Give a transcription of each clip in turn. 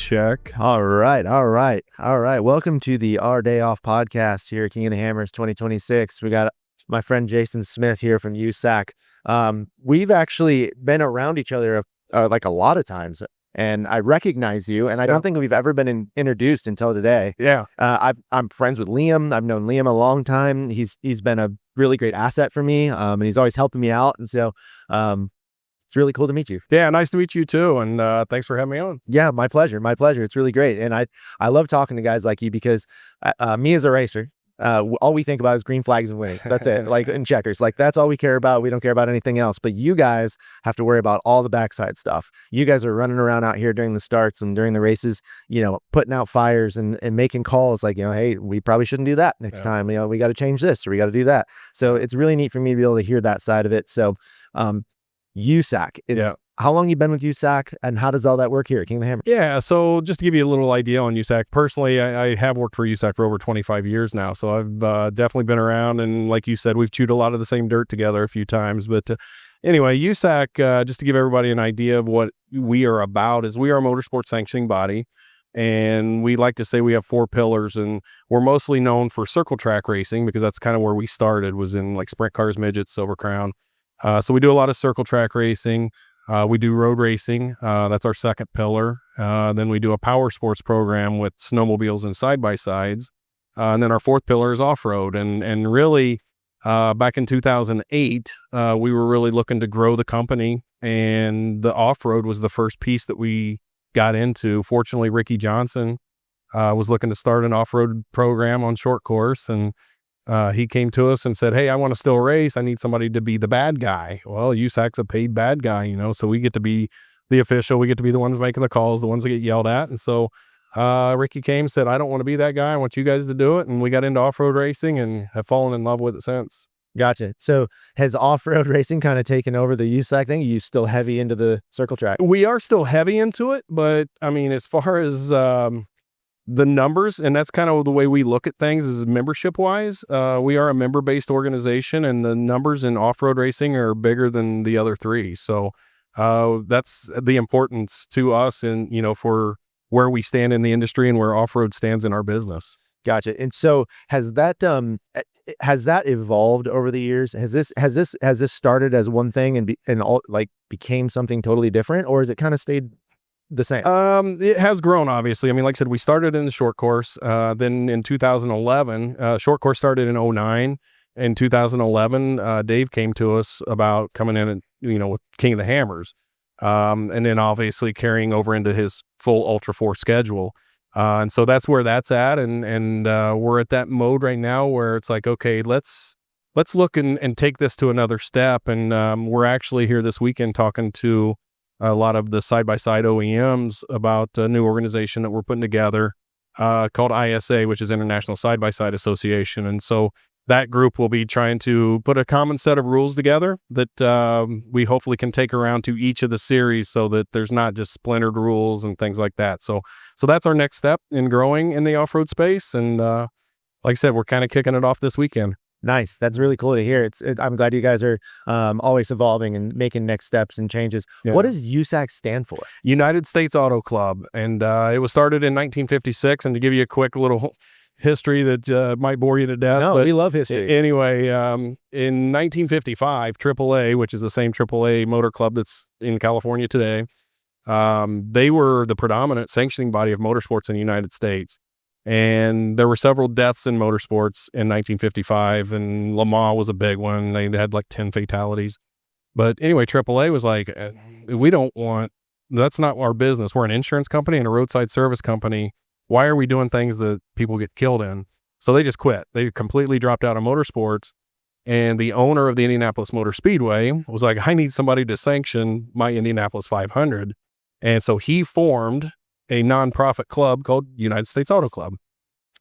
check. All right. Welcome to the Our Day Off podcast here at King of the Hammers 2026. We got my friend Jason Smith here from USAC. We've actually been around each other like a lot of times, and I recognize you, and I don't think we've ever been introduced until today. Yeah. I'm friends with Liam. I've known Liam a long time. He's been a really great asset for me, and he's always helping me out. And so it's really cool to meet you. Yeah, nice to meet you too, and thanks for having me on. Yeah, my pleasure. It's really great. And I love talking to guys like you because me as a racer, all we think about is green flags and winning. That's it. Like in checkers, like that's all we care about. We don't care about anything else. But you guys have to worry about all the backside stuff. You guys are running around out here during the starts and during the races, putting out fires and making calls like, hey, we probably shouldn't do that next time. We got to change this or we got to do that. So it's really neat for me to be able to hear that side of it. So USAC is how long you been with USAC and how does all that work here at King of the Hammer? Yeah, so just to give you a little idea on USAC, personally, I have worked for USAC for over 25 years now, so I've definitely been around, and like you said, we've chewed a lot of the same dirt together a few times, but anyway, USAC, just to give everybody an idea of what we are about, is we are a motorsport sanctioning body, and we like to say we have 4 pillars, and we're mostly known for circle track racing because that's kind of where we started, was in like sprint cars, midgets, Silver Crown. So we do a lot of circle track racing. We do road racing. That's our second pillar. Then we do a power sports program with snowmobiles and side-by-sides. And then our fourth pillar is off-road. And really, back in 2008, we were really looking to grow the company. And the off-road was the first piece that we got into. Fortunately, Ricky Johnson was looking to start an off-road program on short course. And he came to us and said, hey, I want to still race. I need somebody to be the bad guy. Well, USAC's a paid bad guy, so we get to be the official. We get to be the ones making the calls, the ones that get yelled at. And so Ricky came and said, I don't want to be that guy. I want you guys to do it. And we got into off-road racing and have fallen in love with it since. Gotcha. So has off-road racing kind of taken over the USAC thing? Are you still heavy into the circle track? We are still heavy into it, but I mean, as far as the numbers, and that's kind of the way we look at things is membership wise. We are a member-based organization, and the numbers in off-road racing are bigger than the other 3. So that's the importance to us and, for where we stand in the industry and where off-road stands in our business. Gotcha. And so has that evolved over the years? Has this started as one thing and all like became something totally different, or has it kind of stayed the same? It has grown, obviously. I mean, like I said, we started in the short course. Then in 2011, short course started in 2009. In 2011, Dave came to us about coming in and, with King of the Hammers. And then obviously carrying over into his full Ultra 4 schedule. And so that's where that's at. And we're at that mode right now where it's like, okay, let's look and take this to another step. And we're actually here this weekend talking to a lot of the side-by-side OEMs about a new organization that we're putting together called ISA, which is International Side-by-Side Association. And so that group will be trying to put a common set of rules together that we hopefully can take around to each of the series so that there's not just splintered rules and things like that. So that's our next step in growing in the off-road space. And like I said, we're kind of kicking it off this weekend. Nice. That's really cool to hear. I'm glad you guys are always evolving and making next steps and changes. Yeah. What does USAC stand for? United States Auto Club. And it was started in 1956. And to give you a quick little history that might bore you to death. No, we love history. Anyway, in 1955, AAA, which is the same AAA motor club that's in California today, they were the predominant sanctioning body of motorsports in the United States. And there were several deaths in motorsports in 1955, and Le Mans was a big one. They had like 10 fatalities. But anyway, AAA was like, that's not our business. We're an insurance company and a roadside service company. Why are we doing things that people get killed in? So they just quit. They completely dropped out of motorsports. And the owner of the Indianapolis Motor Speedway was like, I need somebody to sanction my Indianapolis 500. And so he formed a nonprofit club called United States Auto Club.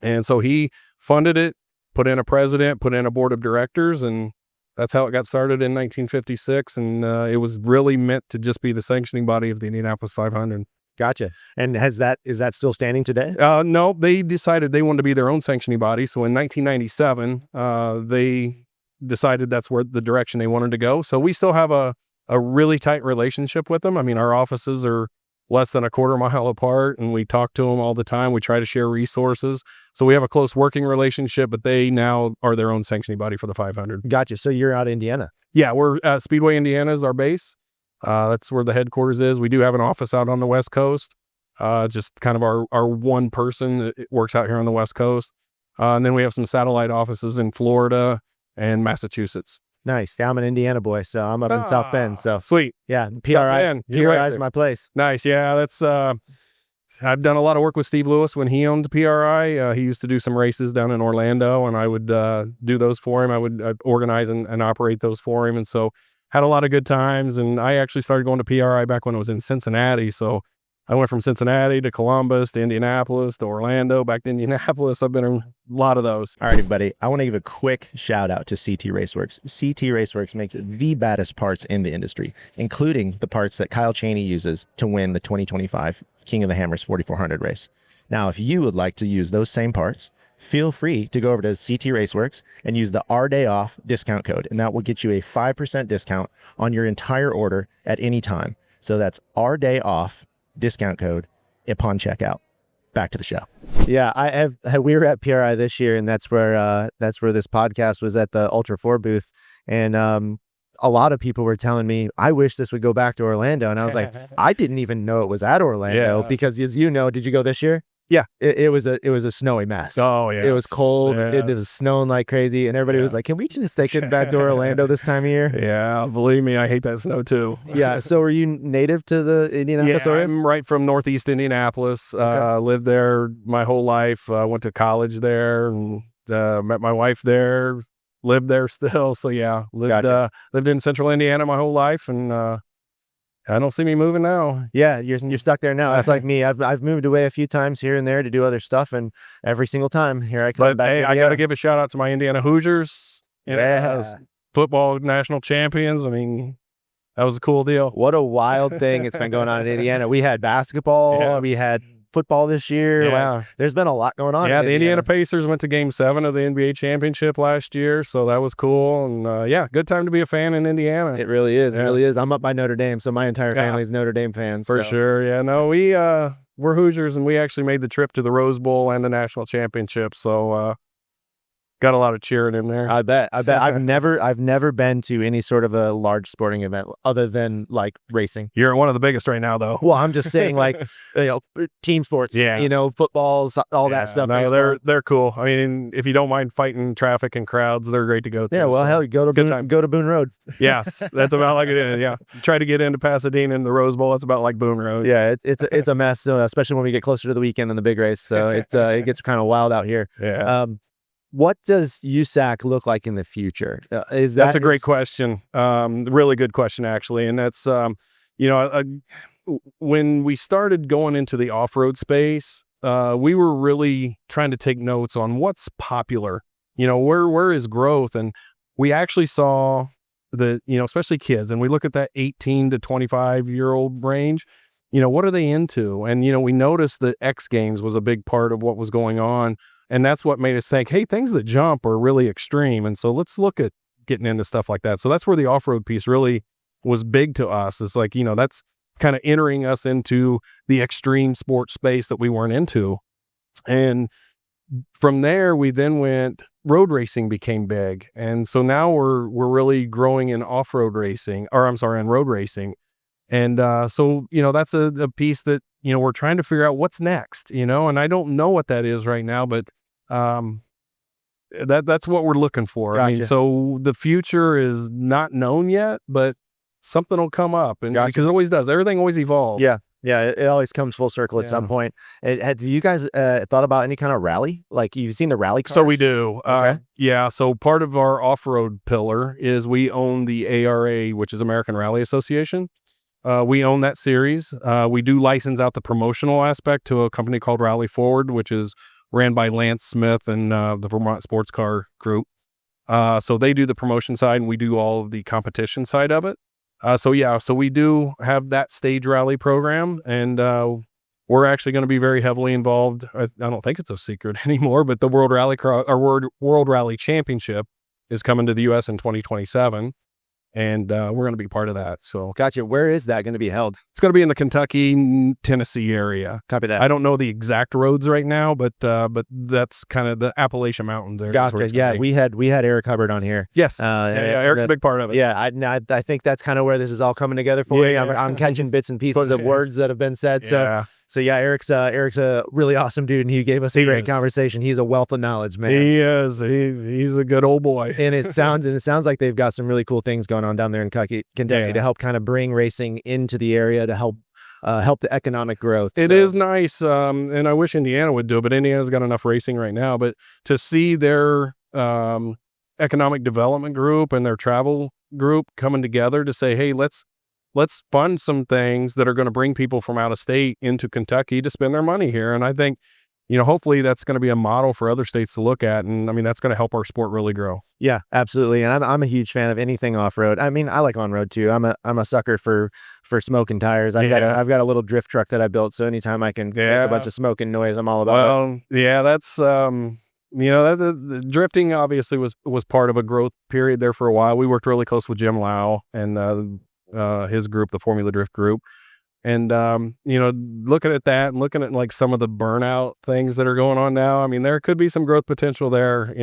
And so he funded it, put in a president, put in a board of directors, and that's how it got started in 1956. And it was really meant to just be the sanctioning body of the Indianapolis 500. Gotcha. And is that still standing today? No, they decided they wanted to be their own sanctioning body. So in 1997, they decided that's where the direction they wanted to go. So we still have a really tight relationship with them. I mean, our offices are less than a quarter mile apart, and we talk to them all the time. We try to share resources. So we have a close working relationship, but they now are their own sanctioning body for the 500. Gotcha. So you're out of Indiana. Yeah, we're Speedway, Indiana is our base. That's where the headquarters is. We do have an office out on the West Coast. Just kind of our one person that works out here on the West Coast. And then we have some satellite offices in Florida and Massachusetts. Nice. Yeah, I'm an Indiana boy, so I'm up in South Bend. So sweet. Yeah, PRI is my place. Nice. Yeah, that's I've done a lot of work with Steve Lewis when he owned PRI. He used to do some races down in Orlando, and I would do those for him. I'd organize and operate those for him, and so had a lot of good times. And I actually started going to PRI back when it was in Cincinnati. So I went from Cincinnati to Columbus to Indianapolis to Orlando, back to Indianapolis. I've been in a lot of those. All right, everybody. I want to give a quick shout out to CT Raceworks. CT Raceworks makes the baddest parts in the industry, including the parts that Kyle Chaney uses to win the 2025 King of the Hammers 4400 race. Now, if you would like to use those same parts, feel free to go over to CT Raceworks and use the Our Day Off discount code, and that will get you a 5% discount on your entire order at any time. So that's Our Day Off discount code upon checkout. Back to the show. Yeah, we were at PRI this year, and that's where this podcast was at the Ultra 4 booth, and a lot of people were telling me, I wish this would go back to Orlando, and I was like, I didn't even know it was at Orlando because, as you know, did you go this year? Yeah, it was a snowy mess. Oh yeah, it was cold. Yes. It was snowing like crazy, and everybody was like, "Can we just take this back to Orlando this time of year?" Yeah, believe me, I hate that snow too. Yeah. So, are you native to the Indianapolis area? I'm right from Northeast Indianapolis. Lived there my whole life. Went to college there, and met my wife there. Lived there still. So yeah, lived in Central Indiana my whole life, and I don't see me moving now. Yeah, you're stuck there now. That's like me. I've moved away a few times here and there to do other stuff, and every single time here I come back. Hey, I got to give a shout out to my Indiana Hoosiers. Yeah, football national champions. I mean, that was a cool deal. What a wild thing it's been going on in Indiana. We had basketball. We had football this year. Yeah. Like, there's been a lot going on. Yeah, the Indiana Pacers went to Game 7 of the NBA championship last year, so that was cool. And good time to be a fan in Indiana. It really is. It really is. I'm up by Notre Dame, so my entire family's Notre Dame fans. For sure. Yeah, no, we're Hoosiers, and we actually made the trip to the Rose Bowl and the national championship. So got a lot of cheering in there. I bet. I've never been to any sort of a large sporting event other than like racing. You're one of the biggest right now, though. Well, I'm just saying, like, team sports. Yeah. Footballs, all that stuff. No, they're cool. I mean, if you don't mind fighting traffic and crowds, they're great to go to. Yeah. Well, hell, go to Boone Road. Yes, that's about like it is. Yeah. Try to get into Pasadena in the Rose Bowl. It's about like Boone Road. Yeah. It's a mess, especially when we get closer to the weekend and the big race. So it gets kind of wild out here. Yeah. What does USAC look like in the future? That's a great question. Really good question, actually. And that's, when we started going into the off-road space, we were really trying to take notes on what's popular, where is growth. And we actually saw especially kids, and we look at that 18 to 25-year-old range, what are they into? And, we noticed that X Games was a big part of what was going on. And that's what made us think, hey, things that jump are really extreme. And so let's look at getting into stuff like that. So that's where the off-road piece really was big to us. It's like, that's kind of entering us into the extreme sports space that we weren't into. And from there, we then went, road racing became big. And so now we're really growing in off-road racing, in road racing. And so, that's a piece that, we're trying to figure out what's next, and I don't know what that is right now, but that's what we're looking for. Gotcha. I mean, so the future is not known yet, but something will come up, and because it always does. Everything always evolves. Yeah. Yeah, it always comes full circle at some point. Have you guys thought about any kind of rally? Like, you've seen the rally cars? So we do. Okay. Yeah, so part of our off-road pillar is we own the ARA, which is American Rally Association. We own that series. We do license out the promotional aspect to a company called Rally Forward, which is ran by Lance Smith and the Vermont Sports Car Group. So they do the promotion side, and we do all of the competition side of it. So we do have that stage rally program, and we're actually going to be very heavily involved. I don't think it's a secret anymore, but the World Rally Championship is coming to the U.S. in 2027. and we're going to be part of that. So Gotcha. Where is that going to be held? it's going to be in the Kentucky, Tennessee area. Copy that. I don't know the exact roads right now, but that's kind of the Appalachian Mountains there. Gotcha. Yeah, we had Eric Hubbard on here. Yes. Eric's a big part of it. Yeah, I think that's kind of where this is all coming together for me. I'm catching bits and pieces of words that have been said. So yeah, Eric's a really awesome dude, and he gave us a great conversation. He's a wealth of knowledge, man. He is. He's a good old boy. And it sounds like they've got some really cool things going on down there in Kentucky to help kind of bring racing into the area to help the economic growth. It is nice, and I wish Indiana would do it, but Indiana's got enough racing right now. But to see their economic development group and their travel group coming together to say, hey, let's fund some things that are going to bring people from out of state into Kentucky to spend their money here. And I think, hopefully that's going to be a model for other states to look at. And I mean, that's going to help our sport really grow. Yeah, absolutely. And I'm a huge fan of anything off-road. I mean, I like on-road too. I'm a sucker for smoking tires. I've got a little drift truck that I built. So anytime I can make a bunch of smoke and noise, I'm all about it. Yeah, that's, the drifting obviously was part of a growth period there for a while. We worked really close with Jim Lau and, his group, the Formula Drift group, and looking at that and looking at like some of the burnout things that are going on now, I mean, there could be some growth potential there.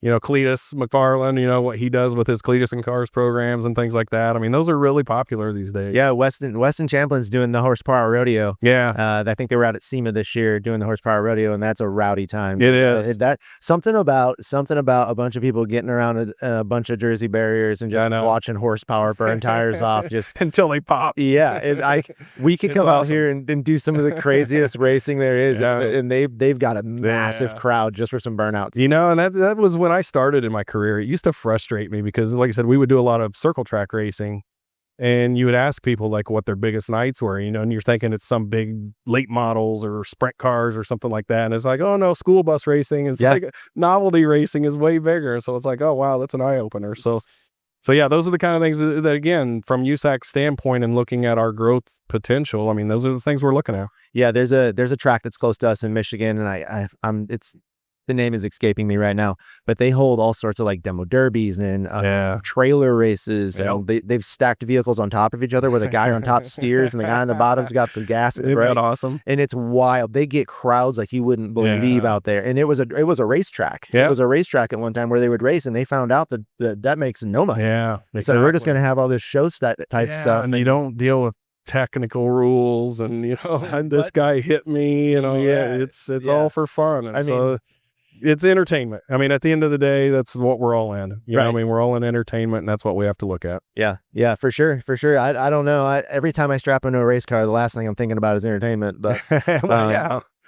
Cletus McFarland, what he does with his Cletus and Cars programs and things like that. I mean, those are really popular these days. Yeah, Weston Champlin's doing the horsepower rodeo. Yeah. I think they were out at SEMA this year doing the horsepower rodeo, and that's a rowdy time. It is. Something about a bunch of people getting around a bunch of Jersey barriers and just watching horsepower burn tires off just until they pop. Yeah, we could come out here and do some of the craziest racing there is, and they've got a massive crowd just for some burnouts. And that was when I started in my career. It used to frustrate me because, like I said, we would do a lot of circle track racing, and you would ask people like what their biggest nights were, and you're thinking it's some big late models or sprint cars or something like that. And it's like, oh no, school bus racing is like novelty racing is way bigger. So it's like, oh wow, that's an eye opener. So yeah, those are the kind of things that again, from USAC's standpoint and looking at our growth potential, I mean, those are the things we're looking at. Yeah, there's a track that's close to us in Michigan, and the name is escaping me right now, but they hold all sorts of like demo derbies and trailer races. And they've stacked vehicles on top of each other where the guy on top steers and the guy on the bottom's got the gas. Isn't that awesome? And it's wild. They get crowds like you wouldn't believe out there. And it was a racetrack. Yeah. It was a racetrack at one time where they would race, and they found out that makes no money. Yeah. Exactly. So we're just going to have all this show type stuff. And you don't deal with technical rules and, and this guy hit me, it's all for fun. And it's entertainment. I mean, at the end of the day, that's what we're all in. You know what I mean? We're all in entertainment, and that's what we have to look at. Yeah, for sure. I don't know. Every time I strap into a race car, the last thing I'm thinking about is entertainment. But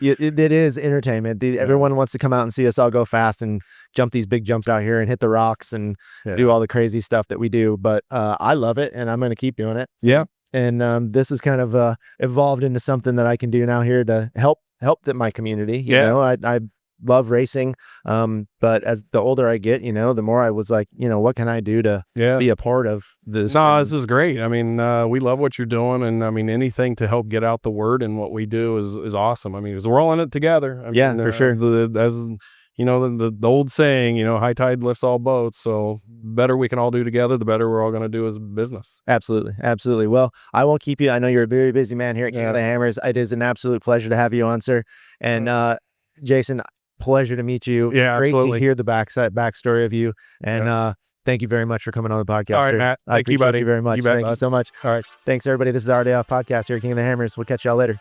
it is entertainment. Everyone wants to come out and see us all go fast and jump these big jumps out here and hit the rocks and do all the crazy stuff that we do. But I love it, and I'm going to keep doing it. Yeah. And this has kind of evolved into something that I can do now here to help my community. You know, I love racing. But as the older I get, the more I was like, what can I do to be a part of this? No, this is great. I mean, we love what you're doing. And I mean, anything to help get out the word and what we do is awesome. I mean, because we're all in it together. I mean, for sure. The old saying, high tide lifts all boats. So the better we can all do together, the better we're all going to do as a business. Absolutely. Well, I won't keep you. I know you're a very busy man here at King of the Hammers. It is an absolute pleasure to have you on, sir. And Jason, pleasure to meet you. Yeah, great absolutely. to hear the backstory of you. And thank you very much for coming on the podcast. All right, Matt. I appreciate you very much. You bet, Thank you so much. All right. Thanks, everybody. This is our Day Off Podcast here at King of the Hammers. We'll catch y'all later.